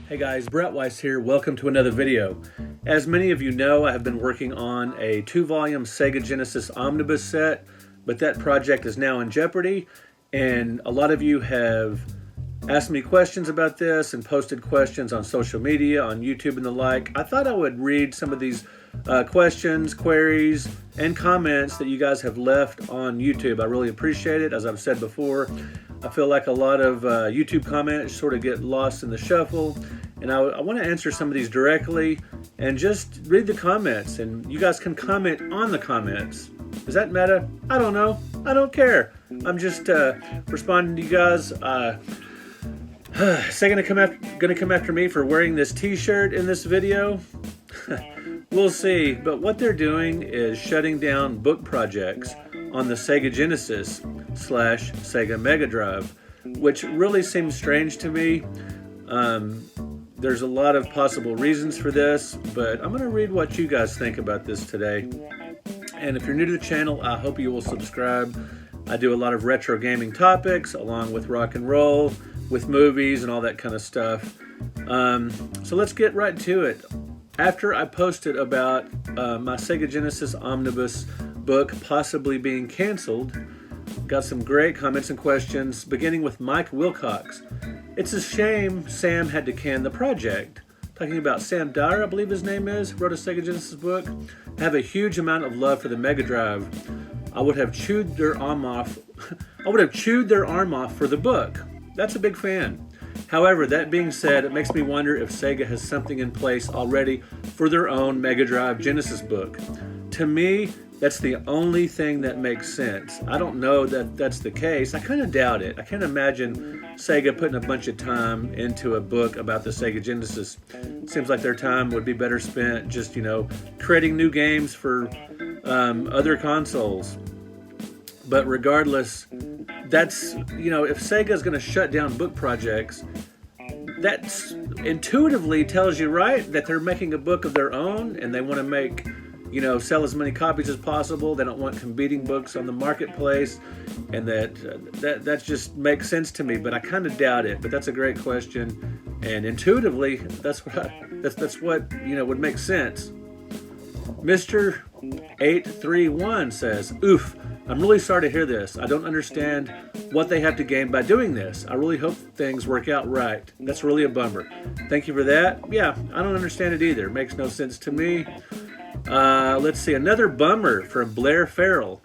Hey guys, Brett Weiss here. Welcome to another video. As many of you know, I have been working on a 2-volume Sega Genesis Omnibus set, but that project is now in jeopardy, and a lot of you have asked me questions about this and posted questions on social media, on YouTube and the like. I thought I would read some of these questions, queries, and comments that you guys have left on YouTube. I really appreciate it. As I've said before, I feel like a lot of YouTube comments sort of get lost in the shuffle, and I want to answer some of these directly and just read the comments, and you guys can comment on the comments. Does that matter? I don't know. I don't care. I'm just responding to you guys. Sega gonna come after me for wearing this t-shirt in this video? We'll see, but what they're doing is shutting down book projects on the Sega Genesis / Sega Mega Drive, which really seems strange to me. There's a lot of possible reasons for this, but I'm going to read what you guys think about this today. And if you're new to the channel, I hope you will subscribe. I do a lot of retro gaming topics, along with rock and roll, with movies and all that kind of stuff. So let's get right to it. After I posted about my Sega Genesis Omnibus book possibly being canceled, got some great comments and questions, beginning with Mike Wilcox. It's a shame Sam had to can the project. Talking about Sam Dyer, I believe his name is, wrote a Sega Genesis book. I have a huge amount of love for the Mega Drive. I would have chewed their arm off. I would have chewed their arm off for the book. That's a big fan. However, that being said, it makes me wonder if Sega has something in place already for their own Mega Drive Genesis book. To me, that's the only thing that makes sense. I don't know that that's the case. I kind of doubt it. I can't imagine Sega putting a bunch of time into a book about the Sega Genesis. Seems like their time would be better spent just, creating new games for other consoles. But regardless, that's, if Sega's going to shut down book projects, that intuitively tells you, right, that they're making a book of their own and they want to make, sell as many copies as possible. They don't want competing books on the marketplace, and that just makes sense to me. But I kind of doubt it. But that's a great question, and intuitively, that's what would make sense. Mr. 831 says, "Oof, I'm really sorry to hear this. I don't understand what they have to gain by doing this. I really hope things work out right. That's really a bummer." Thank you for that. Yeah, I don't understand it either. It makes no sense to me. Let's see, another bummer from Blair Farrell.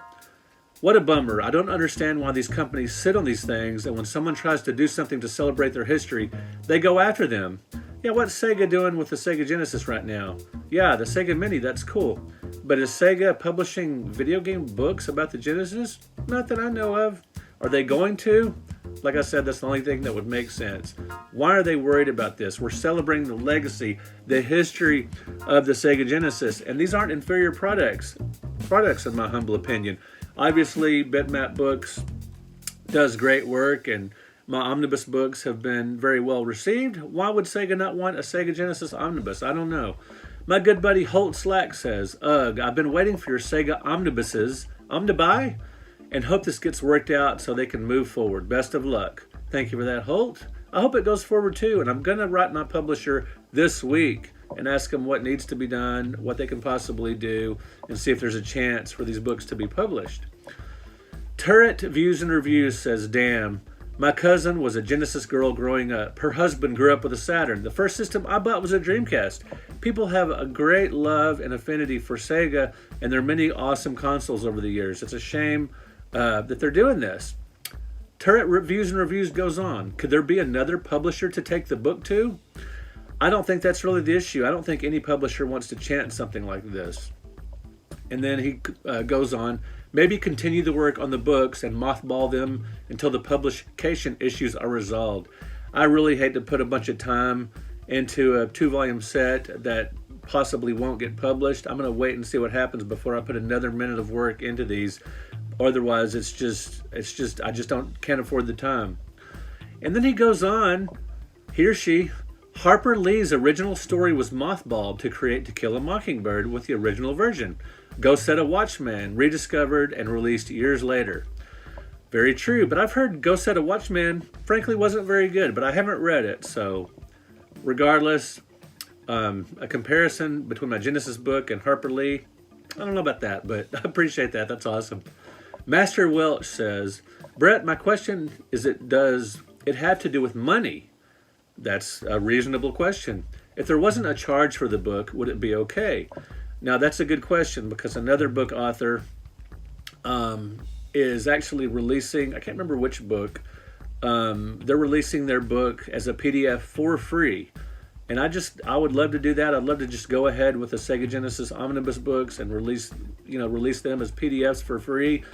"What a bummer. I don't understand why these companies sit on these things, and when someone tries to do something to celebrate their history, they go after them. Yeah, what's Sega doing with the Sega Genesis right now? Yeah, the Sega Mini, that's cool. But is Sega publishing video game books about the Genesis? Not that I know of. Are they going to? Like I said, that's the only thing that would make sense. Why are they worried about this? We're celebrating the legacy, the history of the Sega Genesis, and these aren't inferior products in my humble opinion. Obviously, Bitmap Books does great work, and my omnibus books have been very well received. Why would Sega not want a Sega Genesis Omnibus? I don't know. My good buddy Holt Slack says, "Ugh, I've been waiting for your Sega Omnibuy, and hope this gets worked out so they can move forward. Best of luck." Thank you for that, Holt. I hope it goes forward too, and I'm going to write my publisher this week and ask them what needs to be done, what they can possibly do, and see if there's a chance for these books to be published. Turret Views and Reviews says, "Damn. My cousin was a Genesis girl growing up. Her husband grew up with a Saturn. The first system I bought was a Dreamcast. People have a great love and affinity for Sega and their many awesome consoles over the years. It's a shame that they're doing this." Turret Views and Reviews goes on. "Could there be another publisher to take the book to? I don't think that's really the issue. I don't think any publisher wants to chance something like this." And then he goes on, "Maybe continue the work on the books and mothball them until the publication issues are resolved. I really hate to put a bunch of time into a 2-volume set that possibly won't get published. I'm going to wait and see what happens before I put another minute of work into these. Otherwise, I just can't afford the time." And then he goes on, he or she, "Harper Lee's original story was mothballed to Kill a Mockingbird with the original version. Go Set a Watchman, rediscovered and released years later." Very true, but I've heard Go Set a Watchman, frankly, wasn't very good, but I haven't read it, so regardless, a comparison between my Genesis book and Harper Lee, I don't know about that, but I appreciate that. That's awesome. Master Welch says, Brett, my question is, does it have to do with money? That's a reasonable question. If there wasn't a charge for the book, would it be okay? Now, that's a good question, because another book author is actually releasing, I can't remember which book, they're releasing their book as a PDF for free. And I would love to do that. I'd love to just go ahead with the Sega Genesis Omnibus books and release them as PDFs for free.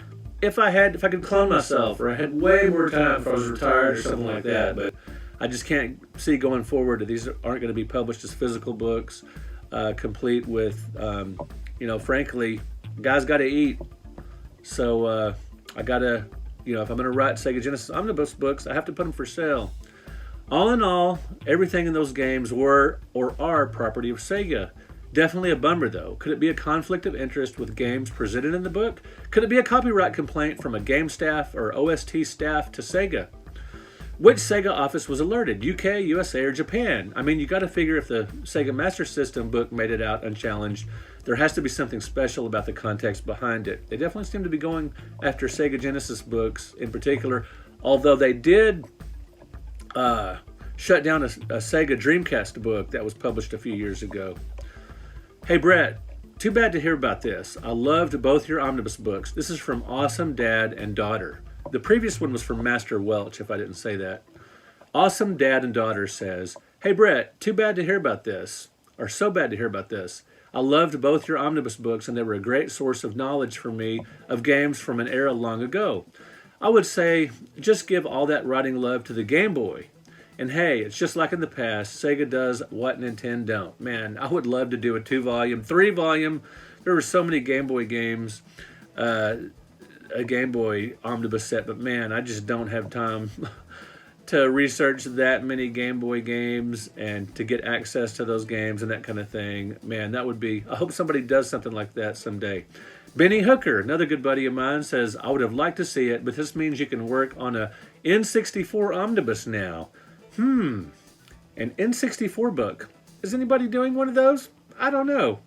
If I could clone myself, or I had way more time if I was retired or something like that. But I just can't see going forward that these aren't going to be published as physical books, complete with, frankly, guys got to eat. So I got to, if I'm going to write Sega Genesis Omnibus books, I have to put them for sale. All in all, everything in those games were or are property of Sega. Definitely a bummer, though. Could it be a conflict of interest with games presented in the book? Could it be a copyright complaint from a game staff or OST staff to Sega? Which Sega office was alerted? UK, USA, or Japan? I mean, you got to figure if the Sega Master System book made it out unchallenged, there has to be something special about the context behind it. They definitely seem to be going after Sega Genesis books in particular, although they did shut down a Sega Dreamcast book that was published a few years ago. Hey Brett, too bad to hear about this. I loved both your omnibus books. This is from Awesome Dad and Daughter. The previous one was from Master Welch, if I didn't say that. Awesome Dad and Daughter says, Hey Brett, too bad to hear about this. Or so bad to hear about this. I loved both your omnibus books, and they were a great source of knowledge for me of games from an era long ago. I would say just give all that writing love to the Game Boy. And hey, it's just like in the past, Sega does what Nintendo don't. Man, I would love to do a 2-volume, 3-volume. There were so many Game Boy games, a Game Boy omnibus set, but man, I just don't have time to research that many Game Boy games and to get access to those games and that kind of thing. Man, that would be, I hope somebody does something like that someday. Benny Hooker, another good buddy of mine, says, I would have liked to see it, but this means you can work on a N64 omnibus now. An N64 book. Is anybody doing one of those? I don't know.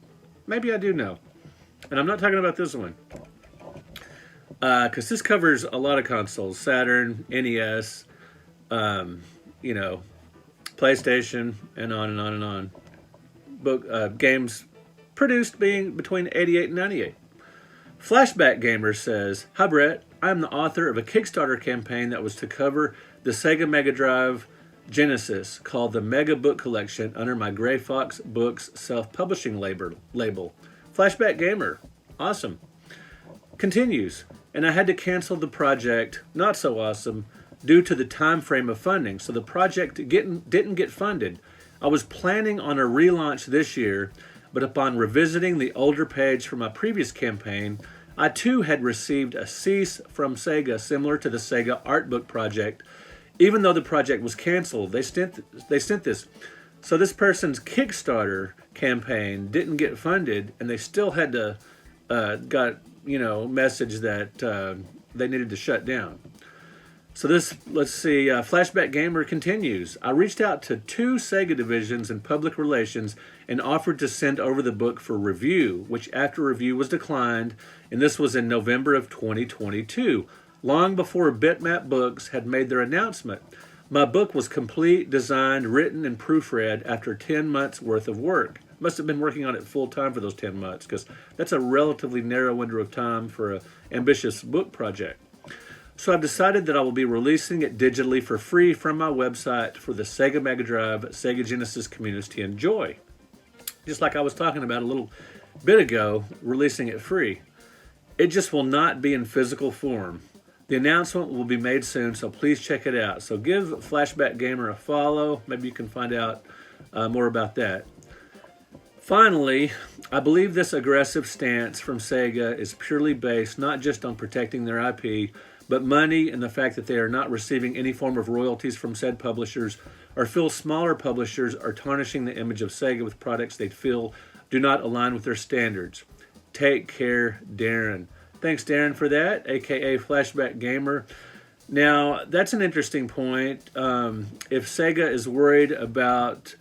Maybe I do know. And I'm not talking about this one. Because this covers a lot of consoles. Saturn, NES, PlayStation, and on and on and on. Book games produced being between 88 and 98. Flashback Gamer says, Hi Brett, I am the author of a Kickstarter campaign that was to cover the Sega Mega Drive Genesis called the Mega Book Collection under my Gray Fox Books self-publishing label. Flashback Gamer. Awesome. Continues. And I had to cancel the project, not so awesome, due to the time frame of funding. So the project didn't get funded. I was planning on a relaunch this year, but upon revisiting the older page from my previous campaign, I too had received a cease from Sega similar to the Sega Art Book project. Even though the project was canceled, they sent this. So this person's Kickstarter campaign didn't get funded, and they still had to message that they needed to shut down. So Flashback Gamer continues. I reached out to 2 Sega divisions in public relations and offered to send over the book for review, which after review was declined, and this was in November of 2022. Long before Bitmap Books had made their announcement. My book was complete, designed, written, and proofread after 10 months worth of work. Must have been working on it full time for those 10 months, because that's a relatively narrow window of time for an ambitious book project. So I've decided that I will be releasing it digitally for free from my website for the Sega Mega Drive, Sega Genesis community to enjoy. Just like I was talking about a little bit ago, releasing it free. It just will not be in physical form. The announcement will be made soon, so please check it out. So give Flashback Gamer a follow. Maybe you can find out more about that. Finally, I believe this aggressive stance from Sega is purely based not just on protecting their IP, but money and the fact that they are not receiving any form of royalties from said publishers, or feel smaller publishers are tarnishing the image of Sega with products they feel do not align with their standards. Take care, Darren. Thanks, Darren, for that, a.k.a. Flashback Gamer. Now, that's an interesting point. If Sega is worried about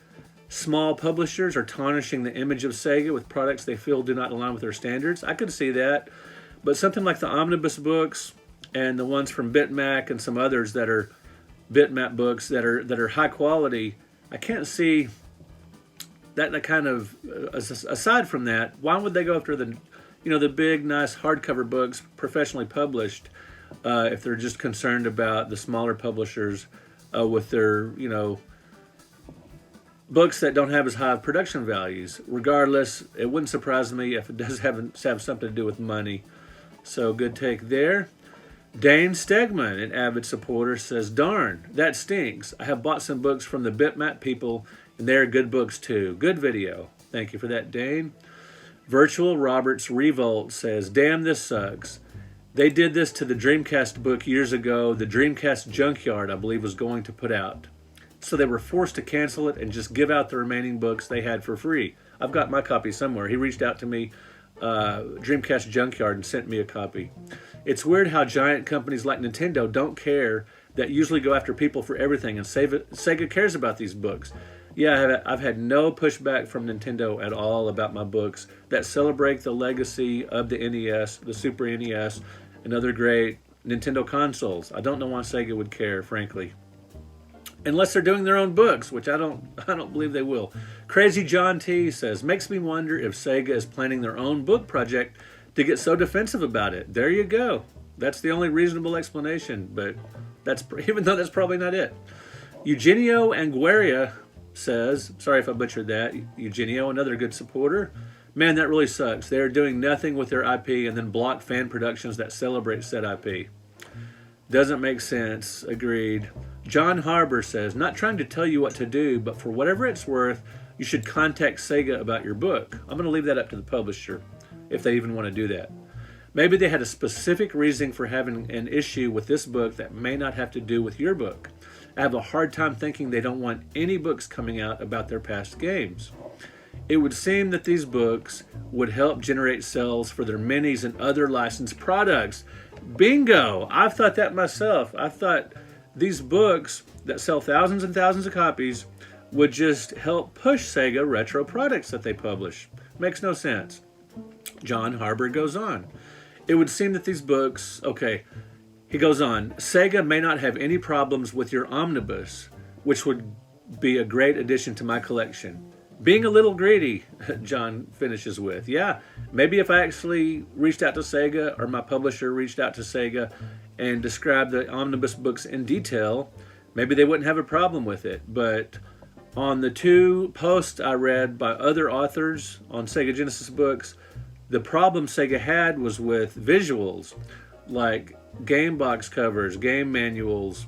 small publishers are tarnishing the image of Sega with products they feel do not align with their standards. I could see that. But something like the Omnibus books and the ones from Bitmap and some others that are Bitmap books that are high quality, I can't see that kind of, aside from that, why would they go after the big, nice hardcover books professionally published if they're just concerned about the smaller publishers with their, books that don't have as high production values? Regardless, it wouldn't surprise me if it does have something to do with money. So good take there. Dane Stegman, an avid supporter, says, "Darn, that stinks. I have bought some books from the Bitmap people, and they're good books too. Good video." Thank you for that, Dane. Virtual Roberts Revolt says, "Damn, this sucks. They did this to the Dreamcast book years ago. The Dreamcast Junkyard, I believe, was going to put out. So they were forced to cancel it and just give out the remaining books they had for free." I've got my copy somewhere. He reached out to me, Dreamcast Junkyard, and sent me a copy. "It's weird how giant companies like Nintendo don't care, that usually go after people for everything, and Sega cares about these books." Yeah, I've had no pushback from Nintendo at all about my books that celebrate the legacy of the NES, the Super NES, and other great Nintendo consoles. I don't know why Sega would care, frankly. Unless they're doing their own books, which I don't believe they will. Crazy John T says, "Makes me wonder if Sega is planning their own book project to get so defensive about it." There you go. That's the only reasonable explanation, but even though that's probably not it. Eugenio Anguaria says, sorry if I butchered that, Eugenio, another good supporter. "Man, that really sucks. They are doing nothing with their IP and then block fan productions that celebrate said IP. Doesn't make sense." Agreed. John Harbour says, "Not trying to tell you what to do, but for whatever it's worth, you should contact Sega about your book." I'm going to leave that up to the publisher, if they even want to do that. Maybe they had a specific reason for having an issue with this book that may not have to do with your book. I have a hard time thinking they don't want any books coming out about their past games. It would seem that these books would help generate sales for their minis and other licensed products. Bingo! I've thought that myself. I thought these books that sell thousands and thousands of copies would just help push Sega retro products that they publish. Makes no sense. John Harbour goes on. It would seem that these books, he goes on, "Sega may not have any problems with your omnibus, which would be a great addition to my collection. Being a little greedy," John finishes with. Yeah, maybe if I actually reached out to Sega, or my publisher reached out to Sega and described the omnibus books in detail, maybe they wouldn't have a problem with it. But on the 2 posts I read by other authors on Sega Genesis books, the problem Sega had was with visuals, like game box covers, game manuals,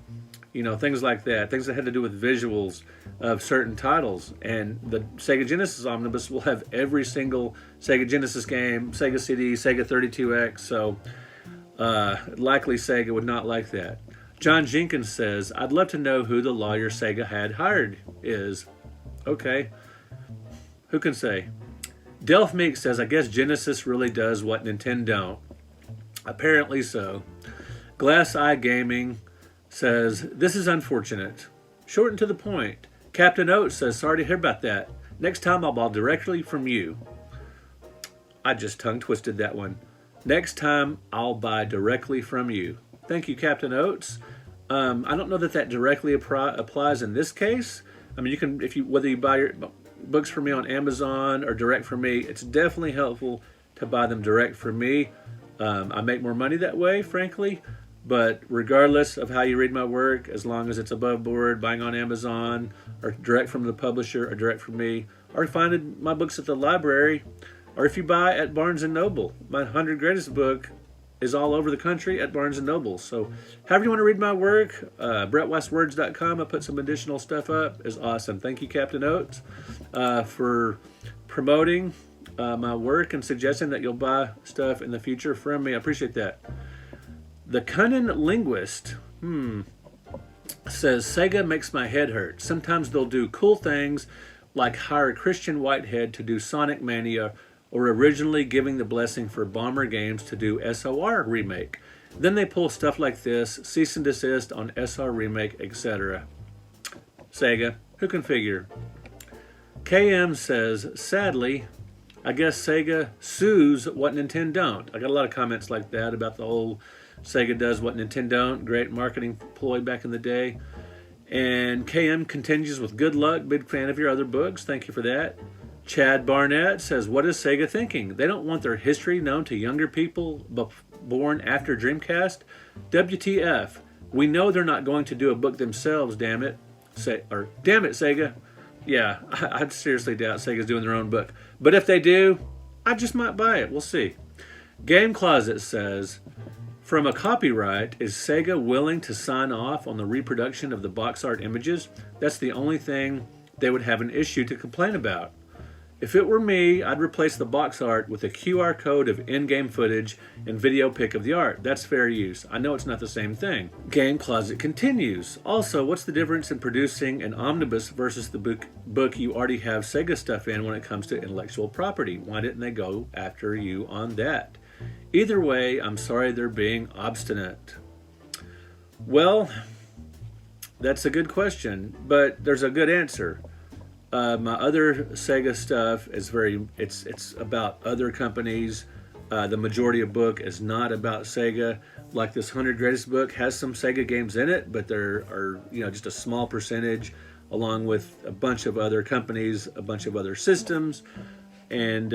things like that, things that had to do with visuals of certain titles. And the Sega Genesis Omnibus will have every single Sega Genesis game, Sega CD, Sega 32X, so likely Sega would not like that. John Jenkins says, "I'd love to know who the lawyer Sega had hired is." Okay, who can say? Delph Meek says, "I guess Genesis really does what Nintendo don't." Apparently so. Glass Eye Gaming says, "This is unfortunate. Short and to the point." Captain Oates says, "Sorry to hear about that. Next time I'll buy directly from you." I just tongue twisted that one. Next time I'll buy directly from you. Thank you, Captain Oates. I don't know that directly applies in this case. I mean, you can, whether you buy your books from me on Amazon or direct from me, it's definitely helpful to buy them direct from me. I make more money that way, frankly. But regardless of how you read my work, as long as it's above board, buying on Amazon or direct from the publisher or direct from me, or finding my books at the library, or if you buy at Barnes & Noble, my 100 Greatest book is all over the country at Barnes & Noble. So however you want to read my work, BrettWeissWords.com, I put some additional stuff up, is awesome. Thank you, Captain Oates, for promoting my work and suggesting that you'll buy stuff in the future from me. I appreciate that. The Cunning Linguist says, "Sega makes my head hurt. Sometimes they'll do cool things like hire Christian Whitehead to do Sonic Mania, or originally giving the blessing for Bomber Games to do SOR remake. Then they pull stuff like this, cease and desist on SR remake, etc. Sega, who can figure?" KM says, sadly, I guess Sega sues what Nintendo don't. I got a lot of comments like that about the whole Sega does what Nintendo don't. Great marketing ploy back in the day. And KM continues with good luck. Big fan of your other books. Thank you for that. Chad Barnett says, what is Sega thinking? They don't want their history known to younger people born after Dreamcast? WTF. We know they're not going to do a book themselves, damn it. Damn it, Sega. Yeah, I'd seriously doubt Sega's doing their own book. But if they do, I just might buy it. We'll see. Game Closet says, from a copyright, is Sega willing to sign off on the reproduction of the box art images? That's the only thing they would have an issue to complain about. If it were me, I'd replace the box art with a QR code of in-game footage and video pic of the art. That's fair use. I know it's not the same thing. Game Closet continues. Also, what's the difference in producing an omnibus versus the book you already have Sega stuff in when it comes to intellectual property? Why didn't they go after you on that? Either way, I'm sorry they're being obstinate. Well, that's a good question, but there's a good answer. My other Sega stuff is it's about other companies. The majority of book is not about Sega. Like this 100 Greatest book has some Sega games in it, but there are just a small percentage, along with a bunch of other companies, a bunch of other systems. And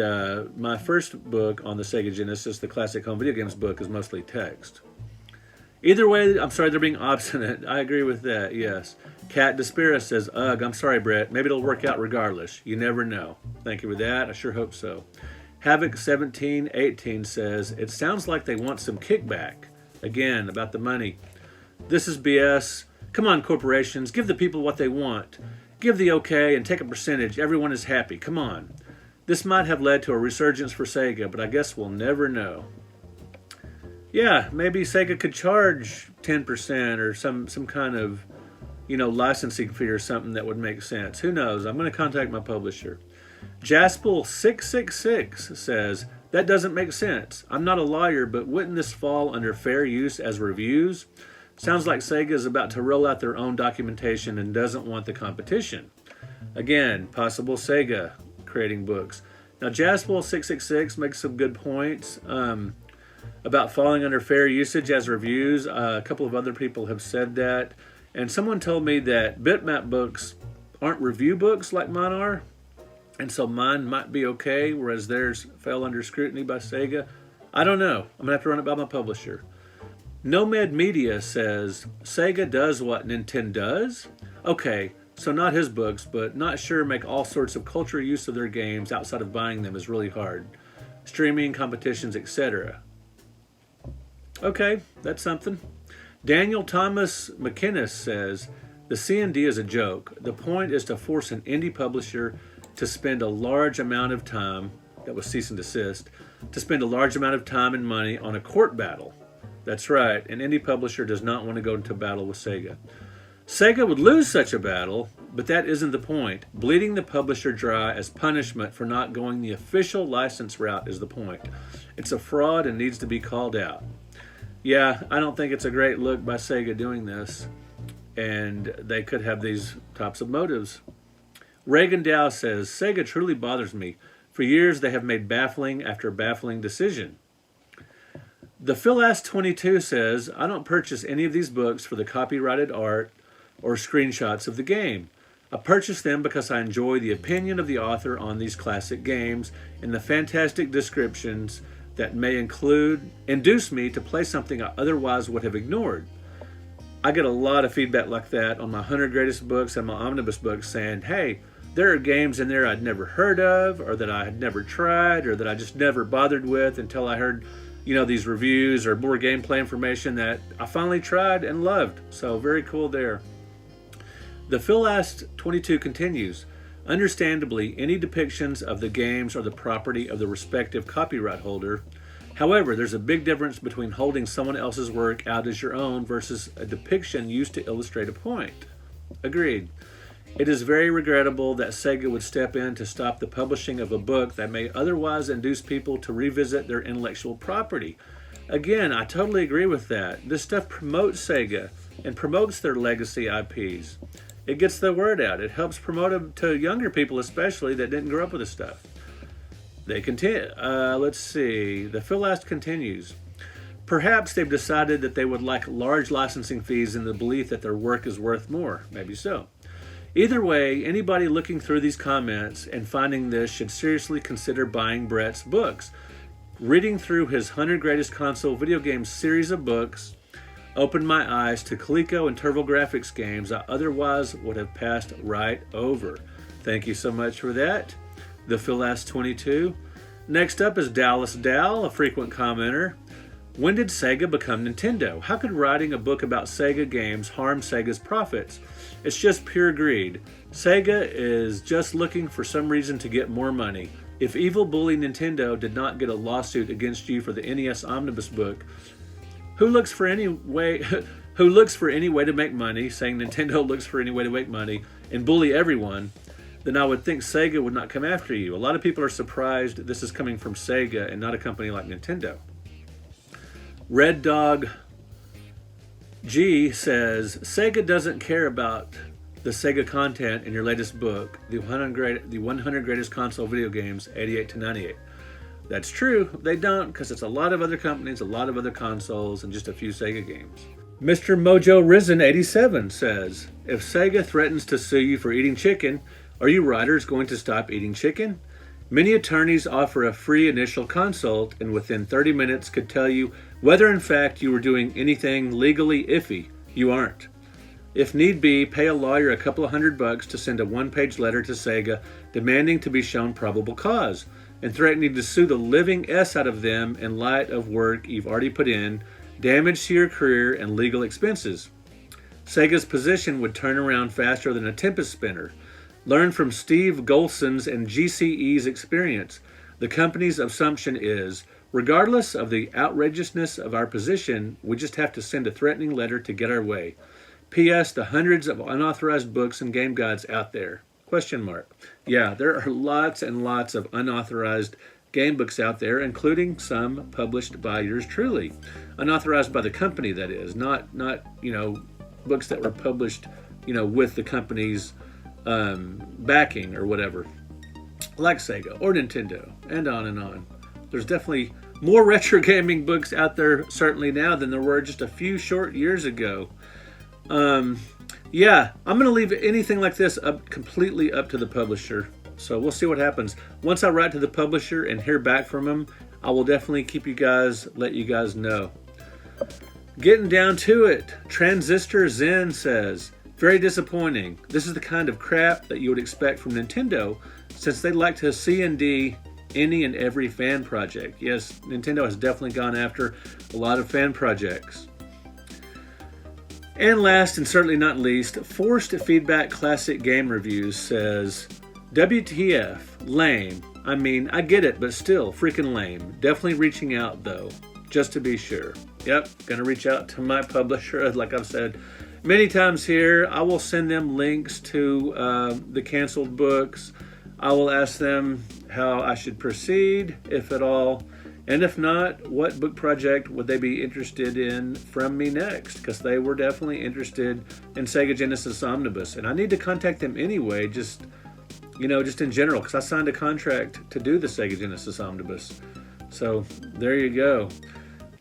my first book on the Sega Genesis, the classic home video games book, is mostly text. Either way, I'm sorry they're being obstinate. I agree with that, yes. Cat Despera says, ugh, I'm sorry, Brett. Maybe it'll work out regardless. You never know. Thank you for that. I sure hope so. Havoc1718 says, it sounds like they want some kickback. Again, about the money. This is BS. Come on, corporations. Give the people what they want. Give the okay and take a percentage. Everyone is happy. Come on. This might have led to a resurgence for Sega, but I guess we'll never know. Yeah, maybe Sega could charge 10% or some kind of, licensing fee or something that would make sense. Who knows? I'm going to contact my publisher. Jaspel666 says, that doesn't make sense. I'm not a lawyer, but wouldn't this fall under fair use as reviews? Sounds like Sega is about to roll out their own documentation and doesn't want the competition. Again, possible Sega creating books. Now, Jaspel666 makes some good points about falling under fair usage as reviews. A couple of other people have said that. And someone told me that bitmap books aren't review books like mine are. And so mine might be okay, whereas theirs fell under scrutiny by Sega. I don't know. I'm going to have to run it by my publisher. Nomad Media says, Sega does what Nintendo does? Okay, so not his books, but not sure make all sorts of cultural use of their games outside of buying them is really hard. Streaming, competitions, etc. Okay, that's something. Daniel Thomas McInnes says, the C&D is a joke. The point is to force an indie publisher to spend a large amount of time, that was cease and desist, to spend a large amount of time and money on a court battle. That's right, an indie publisher does not want to go into battle with Sega. Sega would lose such a battle, but that isn't the point. Bleeding the publisher dry as punishment for not going the official license route is the point. It's a fraud and needs to be called out. Yeah, I don't think it's a great look by Sega doing this, and they could have these types of motives. Reagan Dow says, Sega truly bothers me. For years they have made baffling after baffling decision. The PhilAss22 says, I don't purchase any of these books for the copyrighted art or screenshots of the game. I purchase them because I enjoy the opinion of the author on these classic games and the fantastic descriptions that may induce me to play something I otherwise would have ignored. I get a lot of feedback like that on my 100 Greatest Books and my Omnibus books saying, hey, there are games in there I'd never heard of or that I had never tried or that I just never bothered with until I heard, these reviews or more gameplay information that I finally tried and loved. So very cool there. The PhilAss22 continues. Understandably, any depictions of the games are the property of the respective copyright holder. However, there's a big difference between holding someone else's work out as your own versus a depiction used to illustrate a point. Agreed. It is very regrettable that Sega would step in to stop the publishing of a book that may otherwise induce people to revisit their intellectual property. Again, I totally agree with that. This stuff promotes Sega and promotes their legacy IPs. It gets the word out. It helps promote them to younger people, especially that didn't grow up with this stuff. They continue. Let's see. The Phil Last continues. Perhaps they've decided that they would like large licensing fees in the belief that their work is worth more. Maybe so. Either way, anybody looking through these comments and finding this should seriously consider buying Brett's books. Reading through his 100 Greatest Console Video Games series of books opened my eyes to Coleco and TurboGrafx games I otherwise would have passed right over. Thank you so much for that. The Phil Last 22. Next up is Dallas Dal, a frequent commenter. When did Sega become Nintendo? How could writing a book about Sega games harm Sega's profits? It's just pure greed. Sega is just looking for some reason to get more money. If evil bully Nintendo did not get a lawsuit against you for the NES Omnibus book, who looks for any way to make money, saying Nintendo looks for any way to make money, and bully everyone, then I would think Sega would not come after you. A lot of people are surprised this is coming from Sega and not a company like Nintendo. Red Dog G says, Sega doesn't care about the Sega content in your latest book, the 100 Greatest Console Video Games, 88 to 98. That's true, they don't, because it's a lot of other companies, a lot of other consoles, and just a few Sega games. Mr. Mojo Risen 87 says, if Sega threatens to sue you for eating chicken, are you writers going to stop eating chicken? Many attorneys offer a free initial consult and within 30 minutes could tell you whether in fact you were doing anything legally iffy. You aren't. If need be, pay a lawyer a couple of $100 to send a one-page letter to Sega demanding to be shown probable cause and threatening to sue the living S out of them in light of work you've already put in, damage to your career, and legal expenses. Sega's position would turn around faster than a tempest spinner. Learn from Steve Golson's and GCE's experience. The company's assumption is, regardless of the outrageousness of our position, we just have to send a threatening letter to get our way. P.S. The hundreds of unauthorized books and game guides out there. ? Yeah, there are lots and lots of unauthorized game books out there, including some published by yours truly. Unauthorized by the company, that is, not books that were published, with the company's backing or whatever, like Sega or Nintendo, and on and on. There's definitely more retro gaming books out there certainly now than there were just a few short years ago. Yeah, I'm going to leave anything like this completely up to the publisher. So we'll see what happens. Once I write to the publisher and hear back from them, I will definitely let you guys know. Getting down to it, Transistor Zen says, very disappointing. This is the kind of crap that you would expect from Nintendo, since they like to C&D any and every fan project. Yes, Nintendo has definitely gone after a lot of fan projects. And last and certainly not least, Forced Feedback Classic Game Reviews says, WTF, lame. I mean, I get it, but still, freaking lame. Definitely reaching out, though, just to be sure. Yep, gonna reach out to my publisher, like I've said many times here. I will send them links to the canceled books. I will ask them how I should proceed, if at all. And if not, what book project would they be interested in from me next? Because they were definitely interested in Sega Genesis Omnibus. And I need to contact them anyway, just in general, because I signed a contract to do the Sega Genesis Omnibus. So there you go.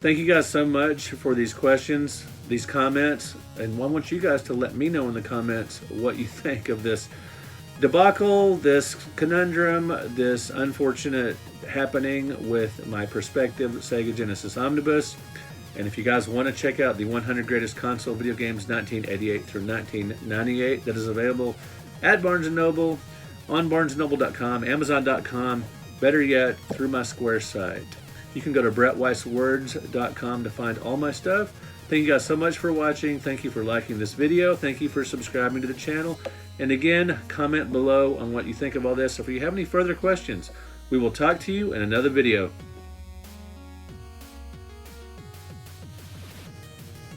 Thank you guys so much for these questions, these comments. And I want you guys to let me know in the comments what you think of this debacle, this conundrum, this unfortunate happening with my prospective Sega Genesis Omnibus. And if you guys want to check out the 100 Greatest Console Video Games 1988 through 1998, that is available at Barnes & Noble, on barnesandnoble.com, amazon.com, better yet, through my Square site. You can go to brettweisswords.com to find all my stuff. Thank you guys so much for watching. Thank you for liking this video. Thank you for subscribing to the channel. And again, comment below on what you think of all this. If you have any further questions, we will talk to you in another video.